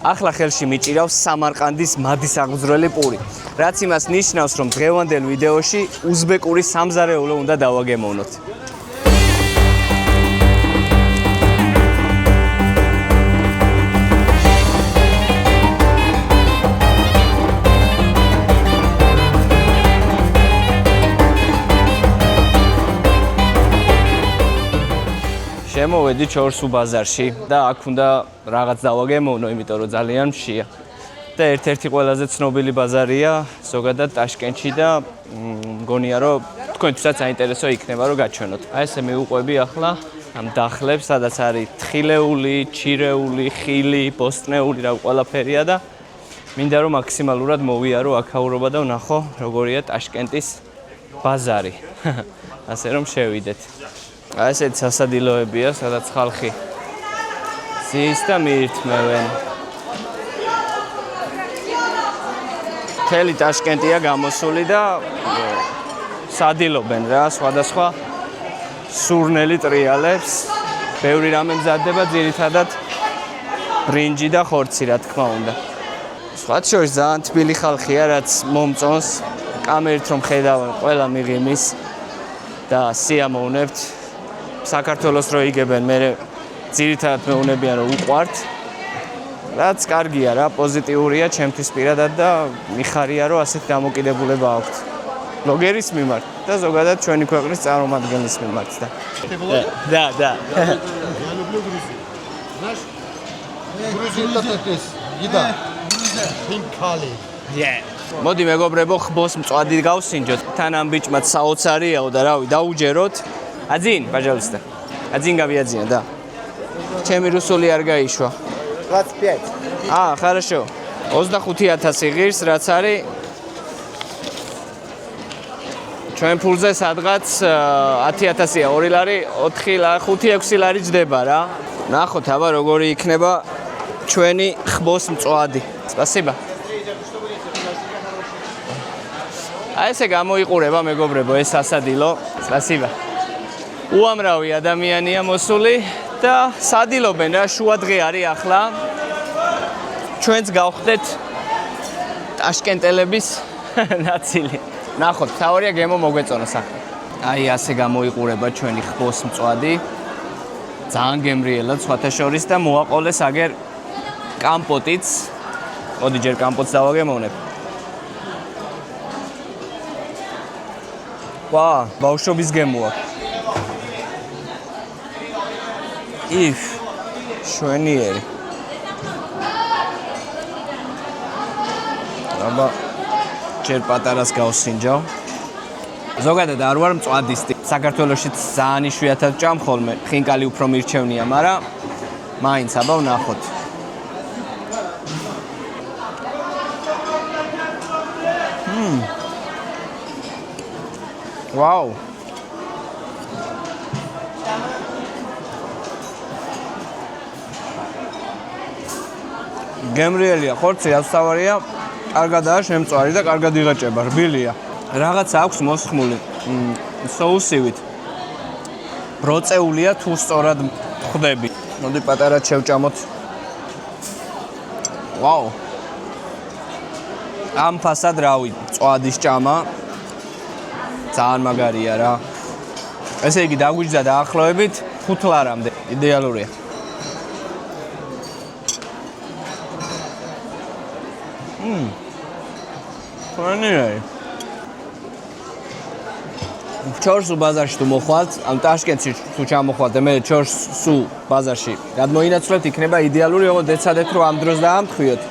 ახლა ხელში მიჭირავს სამარყანდის მადის აღუძვრელი პური. რაც იმას ნიშნავს, რომ დღევანდელ ვიდეოში უზბეკური სამზარეულო უნდა დავაგემოვნოთ. შემოვედი ჩორსუ ბაზარში და აქ უნდა რაღაც დავაგემოვნო, იმიტომ რომ ძალიან მშია. და ერთ-ერთი ყველაზე ცნობილი ბაზარია ზოგადად ტაშკენტში და მგონია რომ თქვენთვისაც საინტერესო იქნება რომ გაჩვენოთ. აი ესე მივუყვები ახლა ამ დახლებს, სადაც არის თხილეული, ჩირეული, ხილი, ბოსტნეული რა ყველაფერია და მინდა რომ მაქსიმალურად მოვიარო აქაურობა და ვნახო როგორია ტაშკენტის ბაზარი. ასე რომ შევიდეთ. აი ესეთი სასადილოებია, სადაც ხალხი ზის და მიირთმევენ. მთელი ტაშკენტია გამოსული და სადილობენ რა, სხვადასხვა სურნელი ტრიალებს. ბევრი რამე მზადდება, ძირითადად ბრინჯი და ხორცი, რა თქმა უნდა. სხვათა შორის ძალიან თბილი ხალხია, რაც მომწონს. კამერით რომ ხედავენ, ყველა მიღიმის და სიამოვნებთ. საქართველოს რო იგებენ, მე ძირითადად მეუნებიან რომ უყვართ. რაც კარგია რა, პოზიტიურია ჩემთვის პირადად და მიხარია რომ ასეთ დამოკიდებულება აქვს. ბლოგერის მიმართ და ზოგადად ჩვენი ქვეყნის წარმომადგენლის მიმართ და. Да. Я люблю Грузию. Знаешь? Грузия это еда. Пинкали. მოდი მეგობრებო, ხბოს მწვადი გავსინჯოთ. თან ამ ბიჭმაც საოცარიაო და რავი, დაუჯეროთ. Один, пожалуйста. Один говядина, да. Ჩემი რუსული არ გაიშვა. 25. Хорошо. 25,000 ღირს, რაც არის ჩვენ ფულზე სადღაც 10,000-ია, 2 ლარი, 4 ლარი, 5-6 ლარი ჯდება რა. ნახოთ აბა როგორი იქნება ჩვენი ხბოს მწვადი. Спасибо. აი ესე გამოიყურება მეგობრებო ეს სასადილო. Спасибо. უამრავი ადამიანია მოსული და სადილობენ რა, შუა დღე არის ახლა. ჩვენც გავხდეთ ტაშკენტელების ნაწილი. ნახოთ, თავარია გემო მოგვეწონოს ახლა. აი ასე გამოიყურება ჩვენი ხბოს მწვადი. ძალიან გემრიელად სხვათა შორის და მოაყოლეს აგერ კამპოტიც. მოდი ჯერ კამპოტს დავაგემოვნებ. ბავშვობის გემოა. If შვენიერი. აბა ჯერ პატარას გავსინჯავ. ზოგადად არ ვარ მწვადისტი. საქართველოშიც ძალიან იშვიათად ჭამ ხოლმე. ხინკალი უფრო მირჩევნია, მაგრამ მაინც აბა ვნახოთ. Wow. გემრიელია, ხორცი ასავარია, კარგადაა შემწვარი და კარგად იღაჭება, რბილია. რაღაც აქვს მოსხმული соусივით. ბროწეულია თუ სწორად ხვდები. მოდი პატარად შევჭამოთ. Wow. ამ ფასად რავი, წვადის ჭამა. ძალიან მაგარია რა. ესე იგი დაგვიჯდა დაახლოებით 5 ლარამდე. იდეალურია. ფანიერი. ჩორსუ ბაზარში თუ მოხვალთ, ან ტაშკენტში თუ ჩამოხვალთ და მე ჩორსუ ბაზარში გადმოინაცვლებთ, იქნება იდეალური, ოღონდ ეცადეთ რომ ამ დროს დაამთხვიოთ.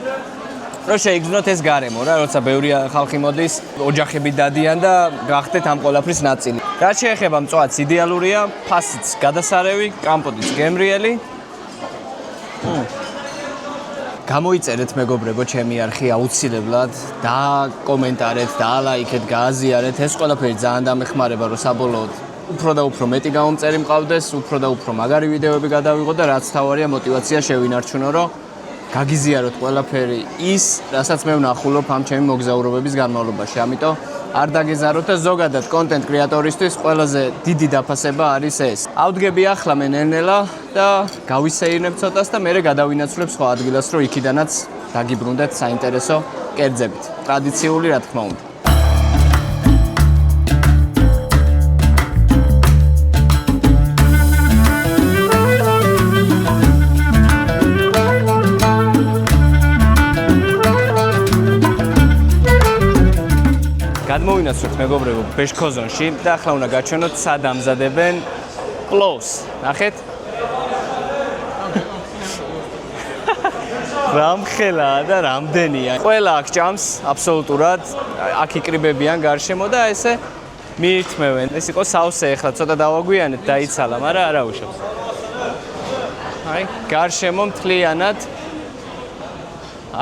რომ შეიგრძნოთ ეს გარემო რა, როცა ბევრი ხალხი მოდის, ოჯახები დადიან და გახდეთ ამ ყველაფრის ნაწილი. რაც შეეხება მწვადს, იდეალურია, ფასიც გადასარევი, კამპოტიც გემრიელი. გამოიწერეთ მეგობრებო ჩემი არხი აუცილებლად და კომენტარეთ, დაალაიქეთ, გააზიარეთ, ეს ყველაფერი ძალიან დამეხმარება რომ საბოლოოდ უფრო და უფრო მეტი გამომწერი მყავდეს, უფრო და უფრო მაგარი ვიდეოები გადავიღოთ და რაც თავარია мотивация შევინარჩუნო რომ გაგიზიაროთ ყველაფერი ის, რასაც მე ვნახულობ ამ ჩემი მოგზაურობების განმავლობაში. ამიტომ არ დაგეზაროთ და ზოგადად კონტენტ კრეატორისთვის ყველაზე დიდი დაფასება არის ეს. ავდგები ახლა მე ნელ-ნელა და გავისეირნებ ცოტას და მერე გადავინაცვლებ სხვა ადგილას, რომ იქიდანაც დაგიბრუნდეთ საინტერესო კერძებით. ტრადიციული, რა თქმა უნდა. გადმოვინაცვლეთ მეგობრებო ბეშქოზონში და ახლა უნდა გაჩვენოთ სად ამზადებენ პლოვს. ნახეთ? რამხელაა და რამდენია. ყველა აქ ჭამს აბსოლუტურად, აქ იკრიბებიან გარშემო და ესე მიირთმევენ. ეს იყო სავსე, ახლა ცოტა დავაგვიანეთ, დაიცალა, მაგრამ არა უშავს. აი, გარშემო მთლიანად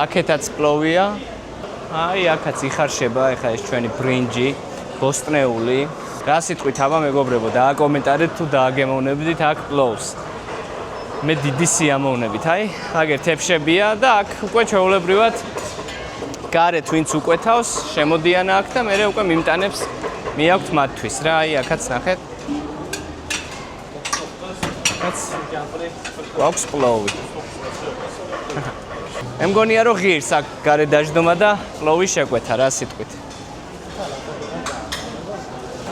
აქეთაც პლოვია. აი, აქაც იხარშება, ეხა ეს ჩვენი ბრინჯი, ბოსტნეული. რა სიტყვით აბა მეგობრებო, დააკომენტარეთ თუ დააგემოვნებდით აქ პლოვს. მე დიდი სიამოვნებით, აი, აგერ თეფშებია და აქ უკვე ჩვეულებრივად გარეთ ვინც უკვეთავს, შემოდიან აქ და მე უკვე მიმტანებს მიაქვთ მათთვის რა, აი, აქაც ნახეთ. აქაც გვაქვს პლოვი. მე მგონია რომ ღირს აქ გარეთ დაждდომა და პლოვი შეკვეთა რა სიტყვით.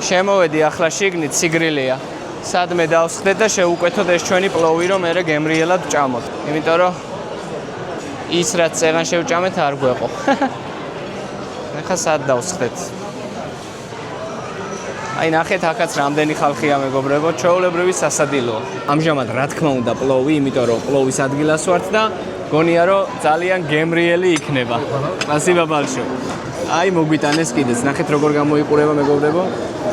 შემოვედი ახლა შიგნით, სიგრილია. სადმე დავსხდეთ და შევუკვეთოთ ეს ჩვენი პლოვი, რომ მერე გემრიელად ვჭამოთ. იმიტომ რომ ის რაც წეღან შევჭამეთ არ გვეყო. ახლა სად დავსხდეთ? აი ნახეთ აქაც რამდენი ხალხია მეგობრებო, ჩვეულებრივი სასადილოა. ამჟამად რა თქმა უნდა პლოვი, იმიტომ რომ პლოვის ადგილას ვართ და გონია რომ ძალიან გემრიელი იქნება. სპასიბა ბალშო. აი მოგვიტანეს კიდეც. ნახეთ როგორ გამოიყურება მეგობრებო.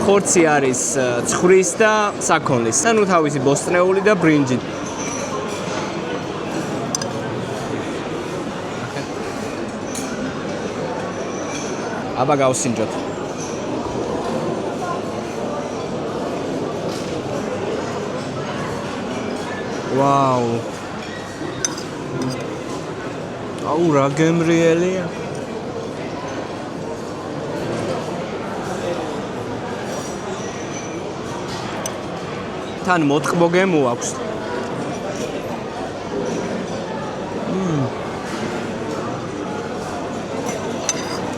ხორცი არის ცხვრის და საქონლის. ანუ თავისი ბოსტნეული და ბრინჯი. აბა გავსინჯოთ. ვაუ. აუ რა გემრიელია. თან მოწყბო გემო აქვს.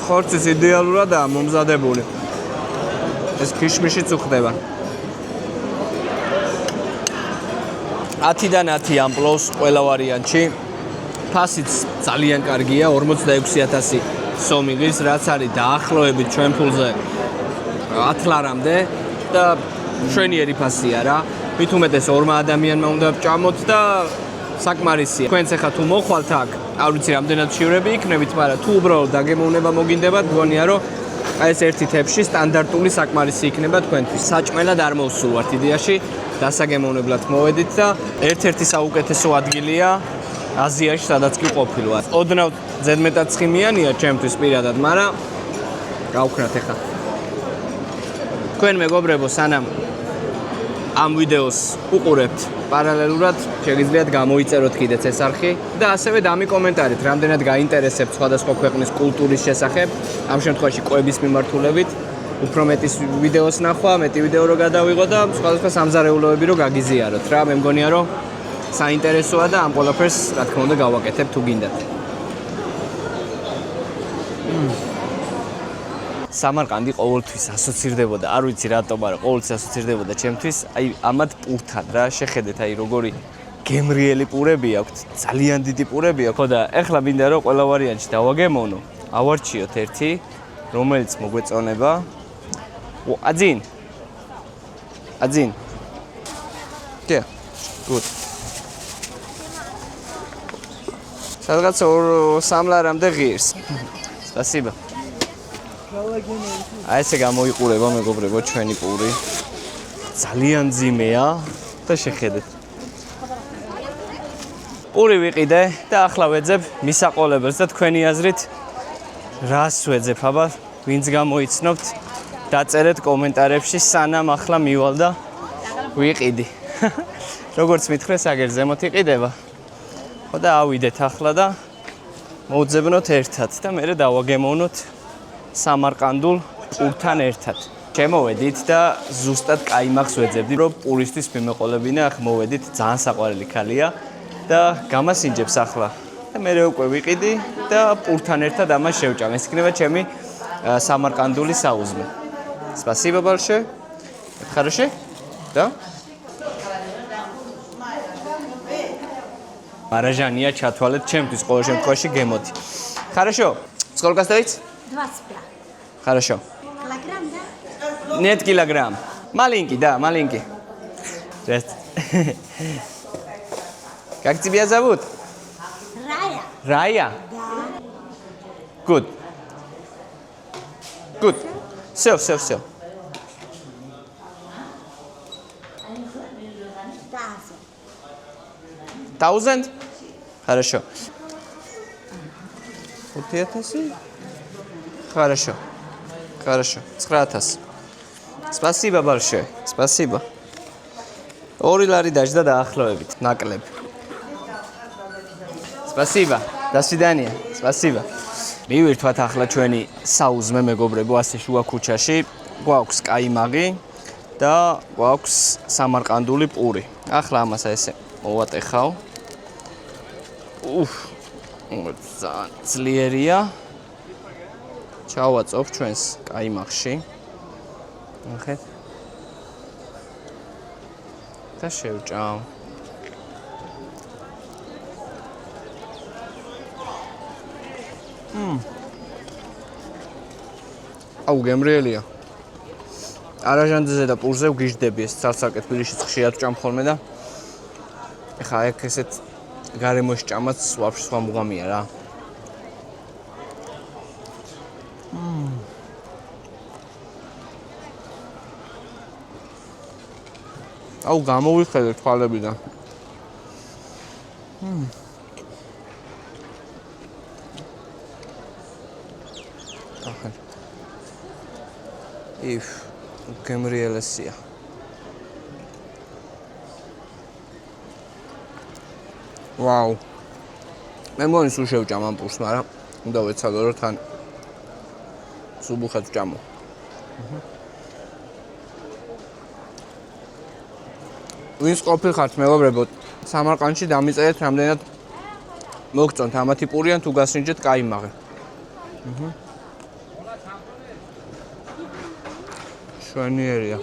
ხორცის იდეალურადაა მომზადებული. ეს ქიშმიშიც უხდება. 10-დან 10 ამ პლოვს ყველა ვარიანტში. ფასიც ძალიან კარგია, 46,000 სომიღის, რაც არის დაახლოებით ჩვენ ფულზე 10 ლარამდე და შვენიერი ფასია რა. მით უმეტეს ორმა ადამიანმა უნდა ვჭამოთ და საკმარისია. თქვენც ახლა თუ მოხვალთ აქ, არ ვიცი რამდენად შივრები იქნებით, მაგრამ თუ უბრალოდ დაგემოვნება მოგინდებათ, მგონია რომ აი ეს ერთი თეფში სტანდარტული საკმარისი იქნება თქვენთვის. საჭმელად არ მოვსულვართ იდეაში, დასაგემოვნებლად მოვედით და ერთ-ერთი საუკეთესო ადგილია აზიაში, სადაც კი ყოფილვარ. ოდნავ ზედმეტად ცხიმიანია ჩემთვის პირადად, მაგრამ გავქნათ ახლა. თქვენ მეგობრებო, სანამ ამ ვიდეოს უყურებთ პარალელურად, შეგიძლიათ გამოიწეროთ კიდეც ეს არხი და ასევე დამიკომენტარით, რამდენად გაინტერესებთ სხვადასხვა ქვეყნის კულტურის შესახებ, ამ შემთხვევაში კვების მიმართულებით. უფრო მეტის ვიდეოს ნახვა, მეტი ვიდეო რო გადავიღო და სხვადასხვა სამზარეულოები რო გაგიზიაროთ რა. მე მგონია რომ საინტერესოა და ამ ყველაფერს რა თქმა უნდა გავაკეთებ თუ გინდათ. სამარყანდი ყოველთვის ასოცირდებოდა, არ ვიცი რატომ, მაგრამ ყოველთვის ასოცირდებოდა ჩემთვის, აი ამათ პურთან რა, შეხედეთ, აი როგორი გემრიელი პურები აქვთ, ძალიან დიდი პურები აქვს. ხო და ეხლა მინდა რომ ყველა ვარიანტში დავაგემოვნო, ავარჩიოთ ერთი, რომელიც მოგვეწონება. აძინ. აძინ. Yeah. Good. სადღაც 3 ლარამდე ღირს. Спасибо. აი ესე გამოიყურება მეგობრებო ჩვენი პური. ძალიან ძიმეა და შეხედეთ. პური ვიყიდე და ახლა ვეძებ მისაყოლებელს და თქვენი აზრით რას ვეძებ, აბა ვინც გამოიცნობთ, დაწერეთ კომენტარებში, სანამ ახლა მივალ და ვიყიდი. როგორც მითხრეს, აგერ ზემოთ იყიდება. ხო და ავიდეთ ახლა და მოვძებნოთ ერთად და მერე დავაგემოვნოთ სამარყანდულ პურთან ერთად. შემოვედით და ზუსტად კაიმახს ვეძებდი, რომ პურისტის მიმეყოლებინა, ახ მოვედით, ძალიან საყვარელი ქალია და გამასინჯებს ახლა. და მე უკვე ვიყიდი და პურთან ერთად ამას შევჭამ. ეს იქნება ჩემი სამარკანდული საუზმე. Спасибо большое. Хорошо? Да? Маражания чатвалет ჩემთვის ყოველ შემთხვევაში გემოთი. Хорошо. Сколько стоит? 25. Хорошо. Килограмм, да? Нет килограмм. Маленький, да, маленький. Здравствуйте. Как тебя зовут? Рая. Рая? Да. Good. Good. Все. Таза. 1000? Хорошо. 5000? Хорошо. 9000. Спасибо большое. Спасибо. 2 ლარი დაждდა დაახლოებით, ნაკლები. Спасибо. До свидания. Спасибо. მივირთვათ ახლა ჩვენი საუზმე მეგობრებო ასე შუა ქუჩაში. გვაქვს კაიმაღი და გვაქვს სამარკანდული პური. ახლა ამას ესე მოვატეხავ. ძალიან ძლიერია. ჩავაწობ ჩვენს კაიმაღში. ნახეთ. და შევჭამ. აუ გემრიელია. არაჟანძეზე და პურზე ვგიჟდები ეს ცალ-ცალკე თბილისში ხშირად ვჭამ ხოლმე და ეხა აქ ესეთ გარემოში ჭამაც ვაფშე სხვა მუღამია რა. აუ გამოვიხედე თვალებიდან. ახლა გემრიელესია. ვაუ. მე მგონი სულ შევჭამ ამ პურს, მაგრამ უნდა ვეცადო რომ თან სუბუხად ვჭამო. ვინც ყოფილხართ მეგობრებო, სამარყანდში დამიწერეთ რამდენად მოგწონთ ამათი პური ან თუ გასინჯეთ კაიმაღი. შვენიერია.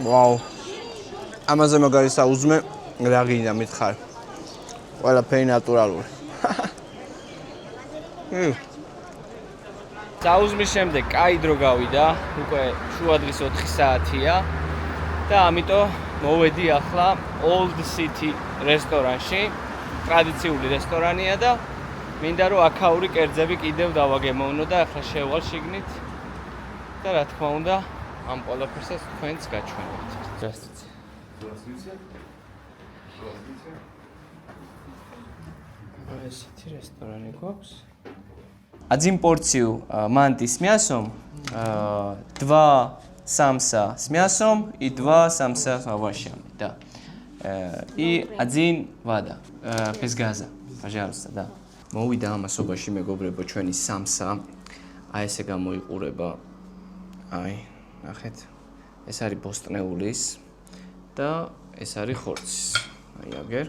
ვაუ. ამაზე მაგარი საუზმე რა გინდა მითხარ. ყველაფერი ნატურალური. საუზმის შემდეგ კაი დრო გავიდა, უკვე შუადღის 4 საათია და ამიტომ მოვედი ახლა Old City რესტორანში. ტრადიციული რესტორანია და მინდა რომ აქაური კერძები კიდევ დავაგემოვნო და ახლა შევვალ შიგნით და რა თქმა უნდა ამ ყველაფერსაც თქვენც გაჩვენებთ. Здравствуйте. ესეთი რესტორანი გვაქვს. Один порцию манти с мясом, 2 самса с мясом и 2 самса с овощами, да. И 1 вода, без газа, пожалуйста, да. მოვიდა ამასობაში მეგობრებო ჩვენი სამსა. აი ესე გამოიყურება. აი, ნახეთ. ეს არის ბოსტნეულის და ეს არის ხორცის. აი აგერ.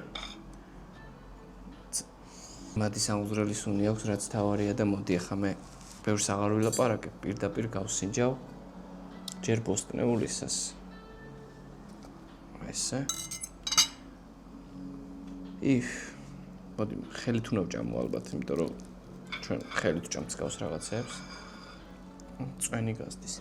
მათი საუზრელი სუნი აქვს, რაც თავარია და მოდი ახლა მე ბევრს აღარ ვილაპარაკებ, პირდაპირ გავსინჯავ ჯერ ბოსტნეულისას. ესე. მოდი ხელით უნდა ვჭამო ალბათ, იმიტომ რომ ჩვენ ხელით ვჭამთ გავს რაღაცებს. წვენი გასდის.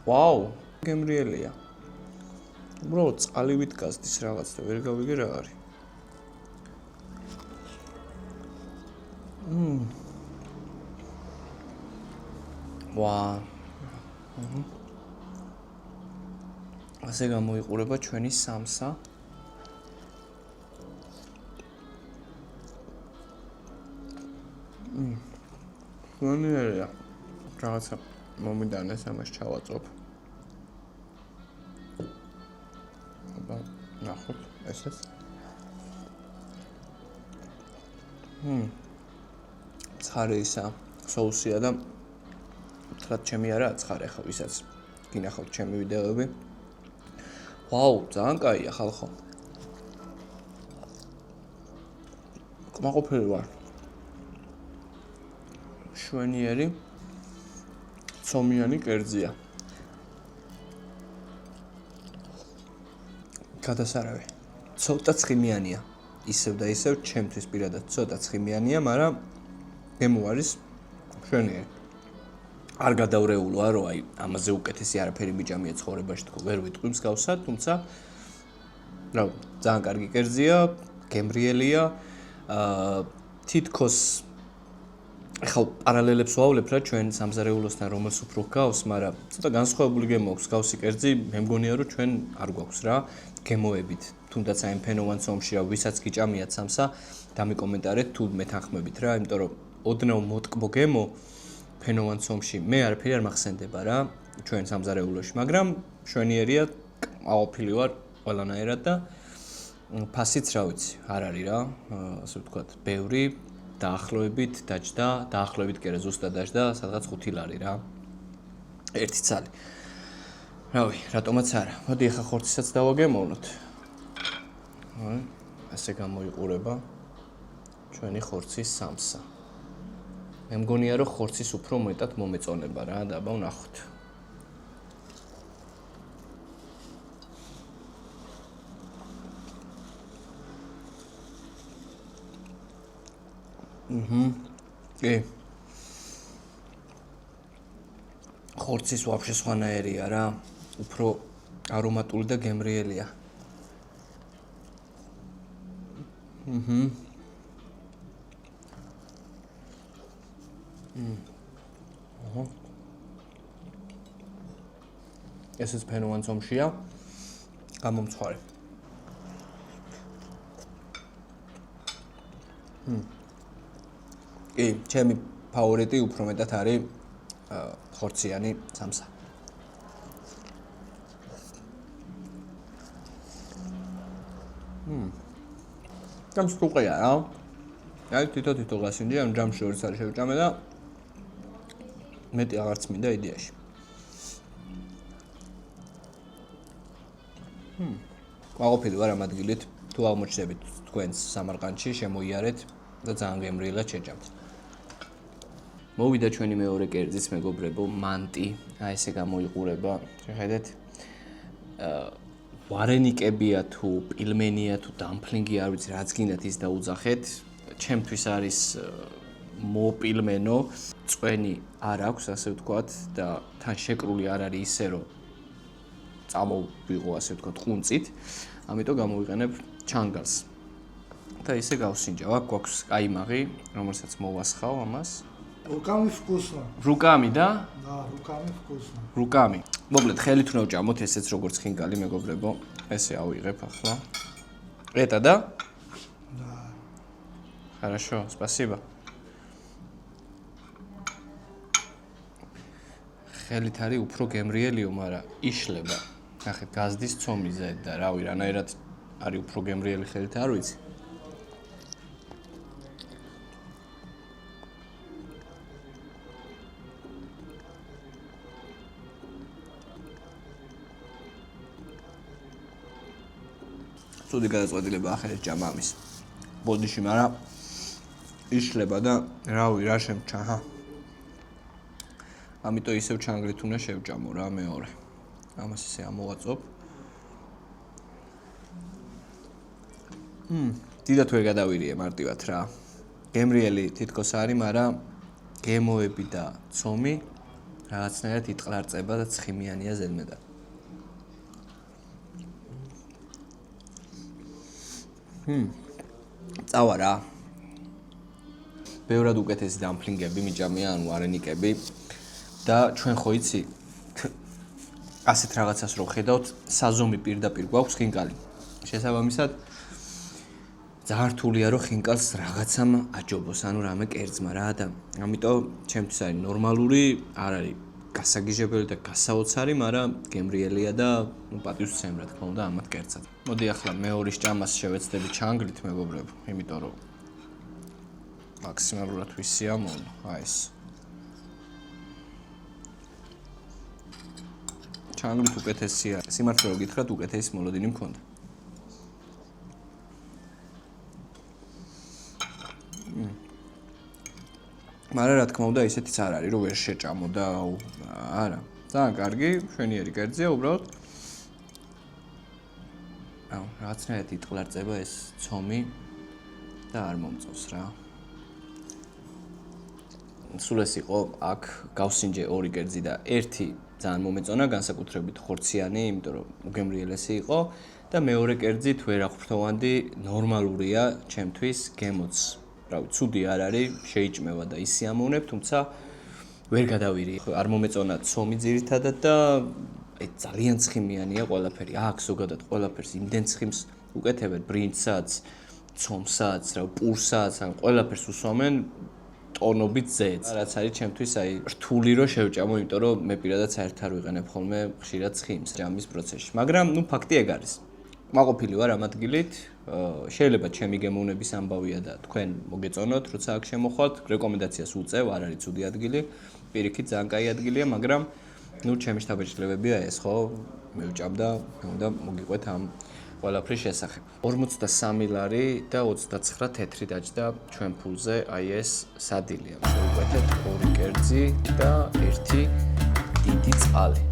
ვაუ, გემრიელია. უბრალოდ წყალივით გასდის რაღაც და ვერ გავიგე რა არის. ვაუ. ასე გამოიყურება ჩვენი სამსა. გონიერია. რაღაცა მომიდანეს ამას ჩავაწობ. ნახოთ, ესეც. ცხარე ისა, соуსია და თქვა ჩემი არა ცხარე ხო ისაც გინახავთ ჩემი ვიდეოები. ვაუ, ძალიან კაია ხალხო. კმაყოფილი ვარ. შვენიერი ცომიანი კერძია. გადასარავი. ცოტა ცხიმიანია. ისევ და ისევ ჩემთვის პირადად ცოტა ცხიმიანია, მაგრამ გემუარის შვენიერი. არ გადავრეულოა, რომ აი ამაზე უკეთესი არაფერი მიჯამია ცხოვრებაში თქო, ვერ ვიტყვი მსგავსად, თუმცა რა ძალიან კარგი კერძია, გემრიელია. თითქოს ახლა პარალელებს ვავლებ რა ჩვენ სამზარეულოსთან რომელს უფრო გავს, მაგრამ ცოტა განსხვავებული გემო აქვს გავსი კერძი, მე მგონია რომ ჩვენ არ გვაქვს რა გემოებით. თუნდაც აი ფენოვან ცომში რა ვისაც გიჭამიათ სამსა, დამიკომენტარეთ თუ მეთანხმებით რა, იმიტომ რომ ოდნავ მოტკბო გემო ფენოვან ცომში მე არაფერი არ მახსენდება რა ჩვენ სამზარეულოში, მაგრამ შვენიერია, აყოფილი ვარ ყველანაირად და ფასიც რა ვიცი, არ არის რა, ასე ვთქვათ, ბევრი დაახლოებით დაჯდა, დაახლოებით კი არა ზუსტად დაჯდა, სადღაც 5 ლარი რა. ერთი ცალი. რავი, რატომაც არა. მოდი ახლა ხორცისაც დავაგემოვნოთ. ასე გამოიყურება ჩვენი ხორცის სამსა. მე მგონია რომ ხორცის უფრო მეტად მომეწონება რა, დაბა ვნახოთ. კი. ხორცის ვაფშე სხვანაირია რა, უფრო არომატული და გემრიელია. ესეც ფენოვან ცომშია, გამომცხვარი. კი, ჩემი ფავორიტი უფრო მეტად არის ხორციანი სამსა. там სტუყია რა. აი თითო გასინჯი ამ ჯამში ორიც არის შევჭამე და მეტი აღარც მინდა იდეაში. ყოფილი ვარ ამ ადგილით, თუ აღმოჩნდებით თქვენს სამარყანში, შემოიარეთ და ძალიან გემრიელად შეჭამთ. მოვიდა ჩვენი მეორე კერძის მეგობრებო, მანტი, აი ესე გამოიყურება. შეხედეთ. ვარენიკებია თუ პილმენია თუ დამფლინგი არ ვიცი რაც გინდათ ის დაუძახეთ. ჩემთვის არის მოპილმენო, წვენი არ აქვს, ასე ვთქვათ და თან შეკრული არ არის ისე რომ წამოვიღო, ასე ვთქვათ, ყუნწით. ამიტომ გამოვიყენებ ჩანგალს. და ისე გავსინჯავ. აქ გვაქვს კაიმაღი, რომელსაც მოვასხავ ამას. Руками вкусно. რუკამი და? Да, руками вкусно. რუკამი. მოკლედ ხელით უნდა ვჭამოთ ესეც როგორც ხინკალი მეგობრებო. ესე ავიღებ ახლა. ეტა და? Да. Хорошо, спасибо. ხელით არის უფრო გემრიელიო, მაგრამ იშლება. ნახეთ, გაზდის ცომიზე და რავი, რანაირად არის უფრო გემრიელი ხელით არ ვიცი. ცუდი გადაწყვეტილება ახალ ჯამა ამის. ბოდიში, მაგრამ იშლება და რავი, რა შემჩა, ჰა. ამიტომ ისევ ჩანგლით უნდა შევჭამო რა მეორე. ამას ისე ამოვაწობ. დიდად ვერ გადავირიე მარტივად რა. გემრიელი თითქოს არის, მაგრამ გემოები და ცომი რაღაცნაირად იტყლარწება და ცხიმიანია ზედმეტად. წავა რა. ბევრად უკეთესი დამფლინგები მიჭამია, ანუ არენიკები და ჩვენ ხო იცი ასეთ რაღაცას რო ხედავთ, საზომი პირდაპირ გვაქვს ხინკალი. შესაბამისად ძალიან რთულია რომ ხინკალს რაღაცამ აჯობოს, ანუ რამე კერძმა რა და ამიტომ ჩემთვის არის ნორმალური, არ არის გასაგიჟებელი და გასაოცარი, მაგრამ გემრიელია და პატივსცემ რა თქმა უნდა ამათ კერძად. მოდი ახლა მეორის ჭამას შევეცდები ჩანგლით, მეგობრებო, იმიტომ რომ მაქსიმალურად ვისიამოვნო, აი ეს. ჩანგლით უკეთესია. სიმართლე რომ გითხრათ, უკეთესი მოლოდინი მქონდა. მაგრამ რა თქმა უნდა ისეთიც არ არის რომ ვერ შეჭამო და არა ძალიან კარგი შვენიერი კერძია უბრალოდ რაღაცნაირად იტყლარწება ეს ცომი და არ მომწონს რა სულ ეს იყო აქ გავსინჯე ორი კერძი და ერთი ძალიან მომეწონა განსაკუთრებით ხორციანი იმიტომ რომ უგემრიელესი იყო და მეორე კერძით ვერაღვფრთოვანდი ნორმალურია ჩემთვის გემოც რავი, ცუდი არ არის, შეიჭმევა და ისიამოვნებ, თუმცა ვერ გადავირი. არ მომეწონა ცომი ძირითადად და ძალიან ცხიმიანია ყველაფერი. აქ ზოგადად ყველაფერს იმდენ ცხიმს უკეთებენ ბრინჯსაც, ცომსაც, რავი, პურსაც, ან ყველაფერს უსვამენ ტონობით ზეთს. რაც არის ჩემთვის აი რთული რომ შევჭამო, იმიტომ რომ მე პირადად საერთოდ არ ვიყენებ ხოლმე ხშირად ცხიმს ჭამის პროცესში. მაგრამ ნუ ფაქტი ეგ არის. მაყოფილი ვარ ამ ადგილით. შეიძლება ჩემი გემოვნების ამბავია და თქვენ მოგეწონოთ, როცა აქ შემოხვალთ, რეკომენდაციას უწევ, არ არის ცუდი ადგილი, პირიქით ძალიან კაი ადგილია, მაგრამ ნუ ჩემი შთაბეჭდილებებია ეს, ხო? მე ვჭამ და მე უნდა მოგიყვეთ ამ ყველაფრის შესახებ. 43 ლარი და 29 თეთრი დაჯდა ჩვენ ფულზე, აი ეს სადილია. შევიყვეთეთ 2 კერძი და 1 დიდი წყალი.